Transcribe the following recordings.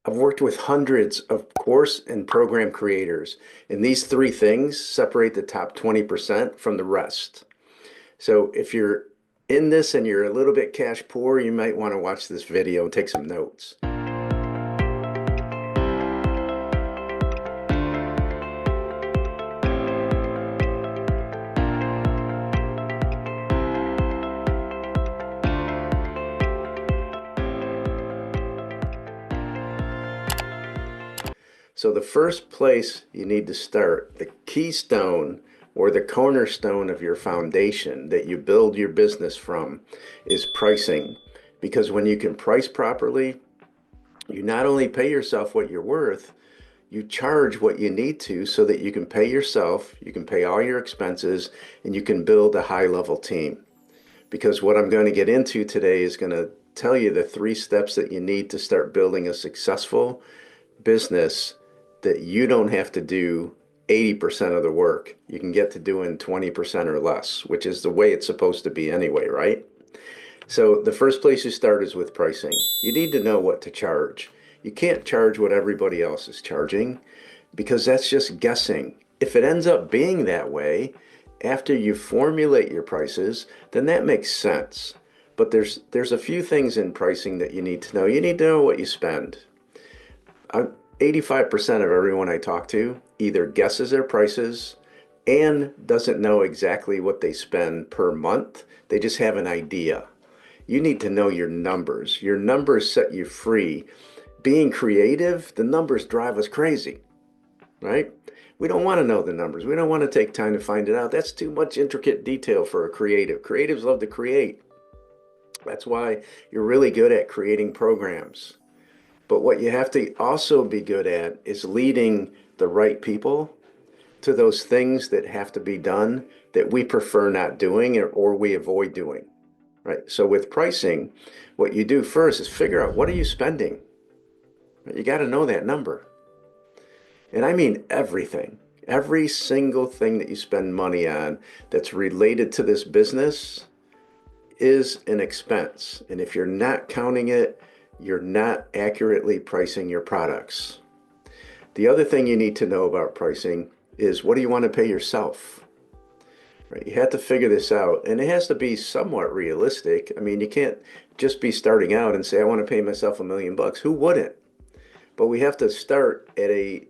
I've worked with hundreds of course and program creators, and these three things separate the top 20% from the rest. So if you're in this and you're a little bit cash poor, you might want to watch this video and take some notes. So the first place you need to start, the keystone or the cornerstone of your foundation that you build your business from, is pricing. Because when you can price properly, you not only pay yourself what you're worth, you charge what you need to so that you can pay yourself, you can pay all your expenses, and you can build a high level team. Because what I'm going to get into today is going to tell you the 3 steps that you need to start building a successful business that you don't have to do 80% of the work. You can get to doing 20% or less, which is the way it's supposed to be anyway, right? So the first place you start is with pricing. You need to know what to charge. You can't charge what everybody else is charging because that's just guessing. If it ends up being that way, after you formulate your prices, then that makes sense. But there's a few things in pricing that you need to know. You need to know what you spend. 85% of everyone I talk to either guesses their prices and doesn't know exactly what they spend per month. They just have an idea. You need to know your numbers. Your numbers set you free. Being creative, the numbers drive us crazy, right? We don't want to know the numbers. We don't want to take time to find it out. That's too much intricate detail for a creative. Creatives love to create. That's why you're really good at creating programs. But what you have to also be good at is leading the right people to those things that have to be done that we prefer not doing or we avoid doing, right? So with pricing, what you do first is figure out, what are you spending? You got to know that number. And I mean everything. Every single thing that you spend money on that's related to this business is an expense. And if you're not counting it, you're not accurately pricing your products. The other thing you need to know about pricing is, what do you want to pay yourself? Right? You have to figure this out, and it has to be somewhat realistic. I mean, you can't just be starting out and say, I want to pay myself $1 million. Who wouldn't? But we have to start at a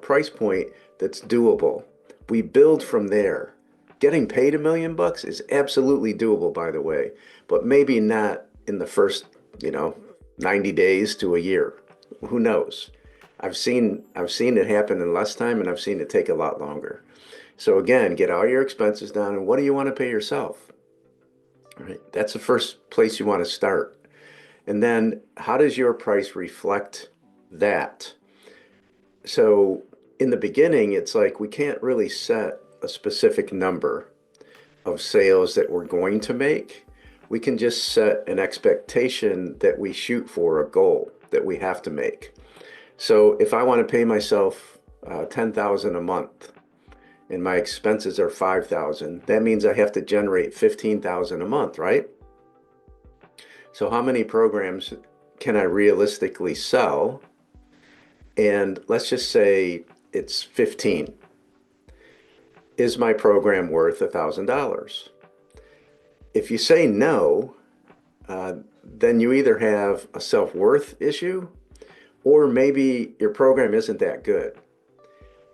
price point that's doable. We build from there. Getting paid $1 million is absolutely doable, by the way, but maybe not in the first, 90 days to a year. Who knows? I've seen it happen in less time, and I've seen it take a lot longer. So again, get all your expenses down, and what do you want to pay yourself? All right, that's the first place you want to start. And then how does your price reflect that? So in the beginning, it's like we can't really set a specific number of sales that we're going to make. We can just set an expectation that we shoot for, a goal that we have to make. So if I want to pay myself $10,000 a month and my expenses are $5,000, that means I have to generate $15,000 a month, right? So how many programs can I realistically sell? And let's just say it's 15. Is my program worth $1,000? If you say no, then you either have a self-worth issue, or maybe your program isn't that good.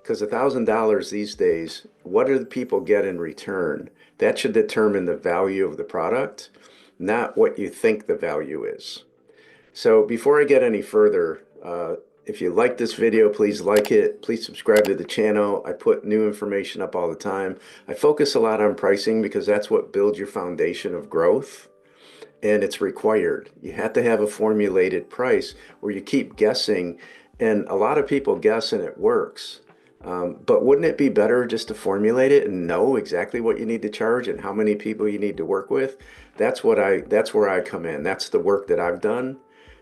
Because $1,000 these days, what do the people get in return? That should determine the value of the product, not what you think the value is. So before I get any further, if you like this video, please like it. Please subscribe to the channel. I put new information up all the time. I focus a lot on pricing because that's what builds your foundation of growth. And it's required. You have to have a formulated price where you keep guessing. And a lot of people guess and it works. But wouldn't it be better just to formulate it and know exactly what you need to charge and how many people you need to work with? That's where I come in. That's the work that I've done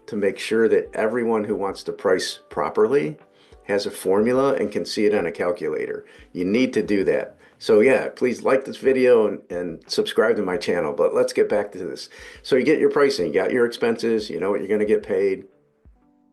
to make sure that everyone who wants to price properly has a formula and can see it on a calculator. You need to do that. So yeah, please like this video and subscribe to my channel. But let's get back to this. So you get your pricing, you got your expenses, you know what you're going to get paid.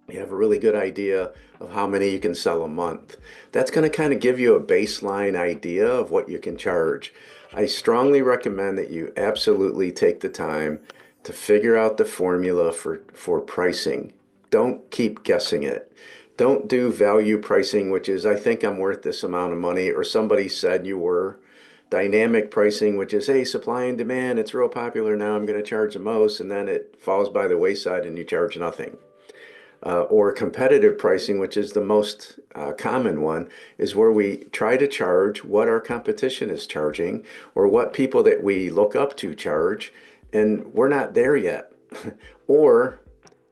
You have a really good idea of how many you can sell a month. That's going to kind of give you a baseline idea of what you can charge. I strongly recommend that you absolutely take the time to figure out the formula for pricing. Don't keep guessing it. Don't do value pricing, which is, I think I'm worth this amount of money, or somebody said you were. Dynamic pricing, which is, hey, supply and demand, it's real popular now, I'm going to charge the most, and then it falls by the wayside and you charge nothing. Or competitive pricing, which is the most common one, is where we try to charge what our competition is charging or what people that we look up to charge, and we're not there yet. Or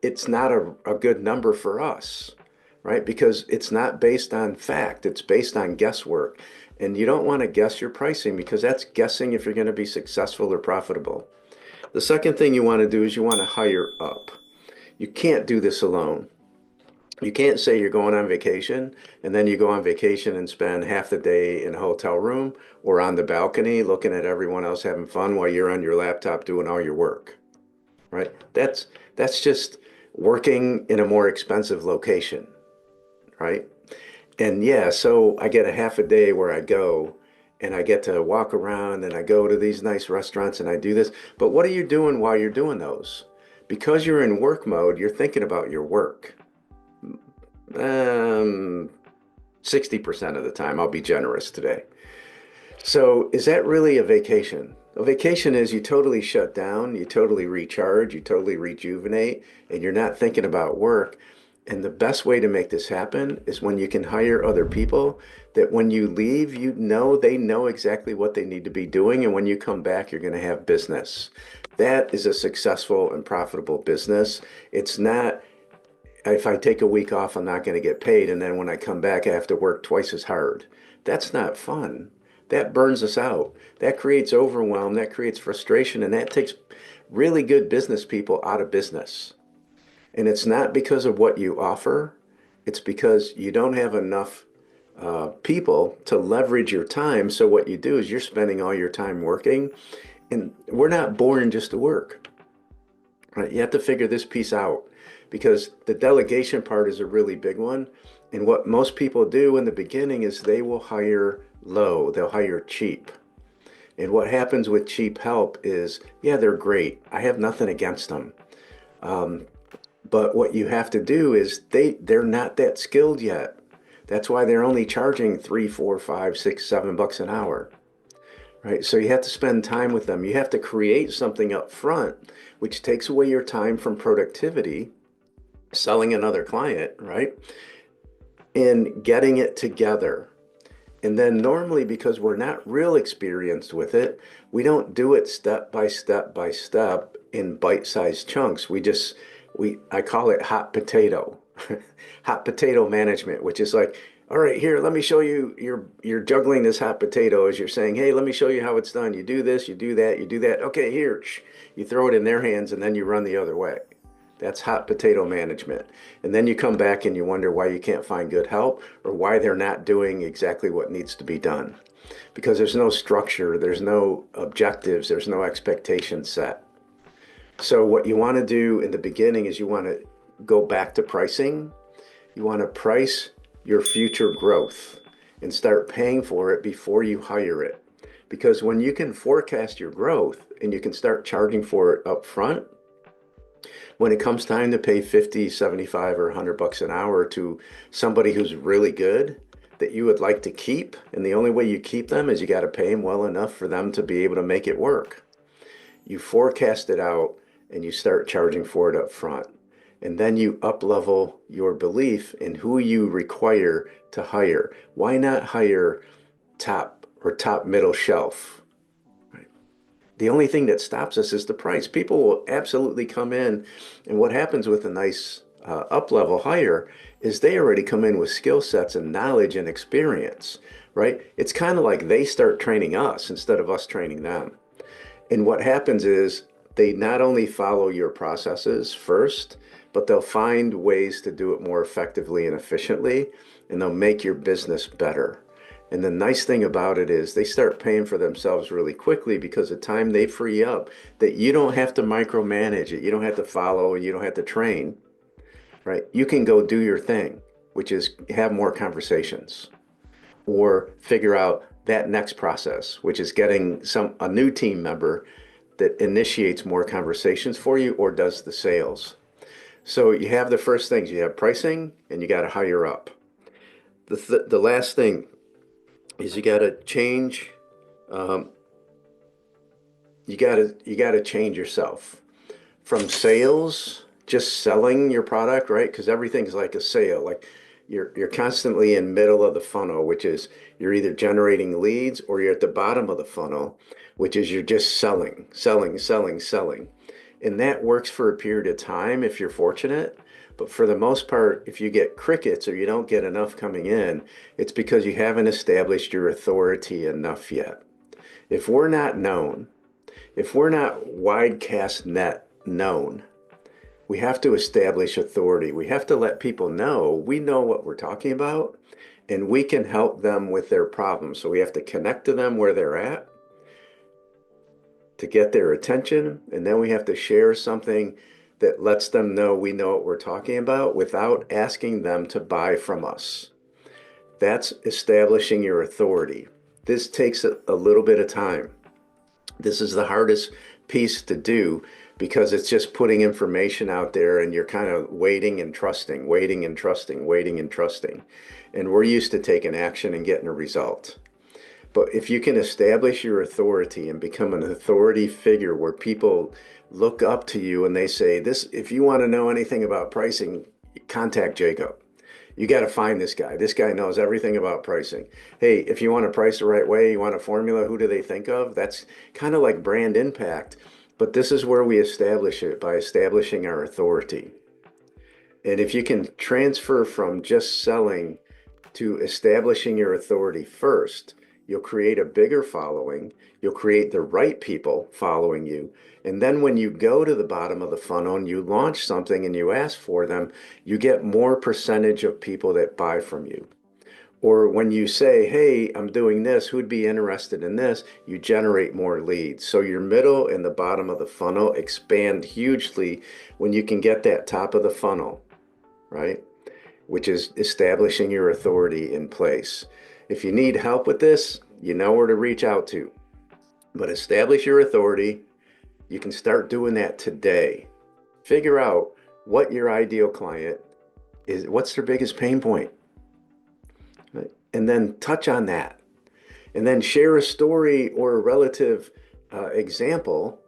it's not a good number for us, right? Because it's not based on fact, it's based on guesswork. And you don't want to guess your pricing because that's guessing if you're going to be successful or profitable. The second thing you want to do is you want to hire up. You can't do this alone. You can't say you're going on vacation and then you go on vacation and spend half the day in a hotel room or on the balcony looking at everyone else having fun while you're on your laptop doing all your work, right? That's just working in a more expensive location, right? And yeah, so I get a half a day where I go and I get to walk around and I go to these nice restaurants and I do this. But what are you doing while you're doing those? Because you're in work mode, you're thinking about your work. Um, 60% of the time, I'll be generous today. So, is that really a vacation? A vacation is you totally shut down, you totally recharge, you totally rejuvenate, and you're not thinking about work. And the best way to make this happen is when you can hire other people that when you leave, you know they know exactly what they need to be doing. And when you come back, you're going to have business. That is a successful and profitable business. It's not if I take a week off, I'm not going to get paid. And then when I come back, I have to work twice as hard. That's not fun. That burns us out. That creates overwhelm. That creates frustration. And that takes really good business people out of business. And it's not because of what you offer, it's because you don't have enough people to leverage your time. So what you do is you're spending all your time working. And we're not born just to work. Right? You have to figure this piece out because the delegation part is a really big one. And what most people do in the beginning is they will hire low, they'll hire cheap. And what happens with cheap help is, yeah, they're great. I have nothing against them. Um, but what you have to do is they're not that skilled yet. That's why they're only charging 3, 4, 5, 6, 7 bucks an hour. Right. So you have to spend time with them. You have to create something up front, which takes away your time from productivity, selling another client, right? And getting it together. And then normally, because we're not real experienced with it, we don't do it step by step by step in bite-sized chunks. I call it hot potato, hot potato management, which is like, all right, here, let me show you. You're juggling this hot potato as you're saying, hey, let me show you how it's done. You do this, you do that, you do that. Okay, here, you throw it in their hands and then you run the other way. That's hot potato management. And then you come back and you wonder why you can't find good help or why they're not doing exactly what needs to be done. Because there's no structure, there's no objectives, there's no expectation set. So what you want to do in the beginning is you want to go back to pricing. You want to price your future growth and start paying for it before you hire it. Because when you can forecast your growth and you can start charging for it up front, when it comes time to pay 50, 75, or 100 bucks an hour to somebody who's really good that you would like to keep, and the only way you keep them is you got to pay them well enough for them to be able to make it work. You forecast it out and you start charging for it up front. And then you up level your belief in who you require to hire. Why not hire top or top middle shelf? The only thing that stops us is the price. People will absolutely come in, and what happens with a nice up level hire is they already come in with skill sets and knowledge and experience, right? It's kind of like they start training us instead of us training them. And what happens is they not only follow your processes first, but they'll find ways to do it more effectively and efficiently, and they'll make your business better. And the nice thing about it is they start paying for themselves really quickly because the time they free up, that you don't have to micromanage it, you don't have to follow, and you don't have to train. right? You can go do your thing, which is have more conversations or figure out that next process, which is getting a new team member that initiates more conversations for you or does the sales. So you have the first things, you have pricing and you got to hire up. The last thing is you got to change, um, you got to change yourself from sales, just selling your product, right? Because everything's like a sale. Like you're constantly in middle of the funnel, which is you're either generating leads or you're at the bottom of the funnel, which is you're just selling, selling, selling, selling. And that works for a period of time if you're fortunate. But for the most part, if you get crickets or you don't get enough coming in, it's because you haven't established your authority enough yet. If we're not known, if we're not wide cast net known, we have to establish authority. We have to let people know we know what we're talking about and we can help them with their problems. So we have to connect to them where they're at to get their attention. And then we have to share something that lets them know we know what we're talking about without asking them to buy from us. That's establishing your authority. This takes a little bit of time. This is the hardest piece to do because it's just putting information out there and you're kind of waiting and trusting, waiting and trusting, waiting and trusting. And we're used to taking action and getting a result. But if you can establish your authority and become an authority figure where people look up to you and they say, this, if you want to know anything about pricing, contact Jacob. You got to find this guy. This guy knows everything about pricing. Hey, if you want to price the right way, you want a formula, who do they think of? That's kind of like brand impact. But this is where we establish it by establishing our authority. And if you can transfer from just selling to establishing your authority first, you'll create a bigger following. You'll create the right people following you. And then when you go to the bottom of the funnel and you launch something and you ask for them, you get more percentage of people that buy from you. Or when you say, hey, I'm doing this, who'd be interested in this? You generate more leads. So your middle and the bottom of the funnel expand hugely when you can get that top of the funnel, right? Which is establishing your authority in place. If you need help with this, you know where to reach out to. But establish your authority. You can start doing that today. Figure out what your ideal client is, what's their biggest pain point, right? And then touch on that. And then share a story or a relative example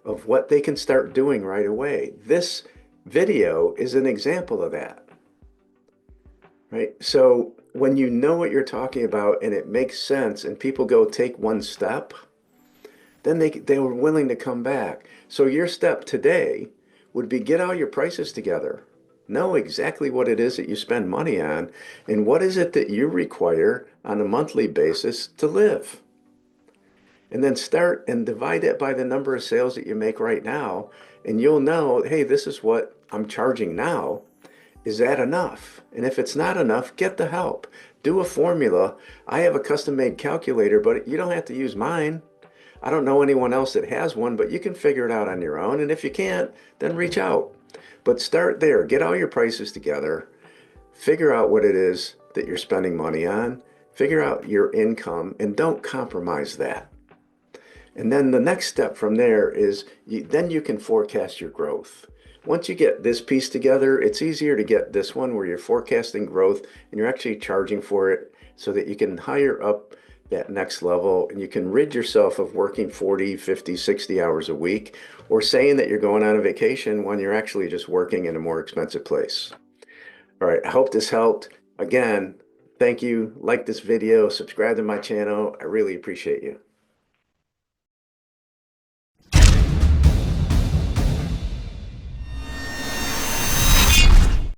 of what they can start doing right away. This video is an example of that. Right? So when you know what you're talking about and it makes sense and people go take one step, then they were willing to come back. So your step today would be get all your prices together. Know exactly what it is that you spend money on and what is it that you require on a monthly basis to live. And then start and divide it by the number of sales that you make right now. And you'll know, hey, this is what I'm charging now. Is that enough? And if it's not enough, get the help. Do a formula. I have a custom-made calculator, but you don't have to use mine. I don't know anyone else that has one, but you can figure it out on your own. And if you can't, then reach out. But start there. Get all your prices together. Figure out what it is that you're spending money on. Figure out your income and don't compromise that. And then the next step from there is then you can forecast your growth. Once you get this piece together, it's easier to get this one where you're forecasting growth and you're actually charging for it so that you can hire up that next level and you can rid yourself of working 40, 50, 60 hours a week or saying that you're going on a vacation when you're actually just working in a more expensive place. All right, I hope this helped. Again, thank you. Like this video, subscribe to my channel. I really appreciate you.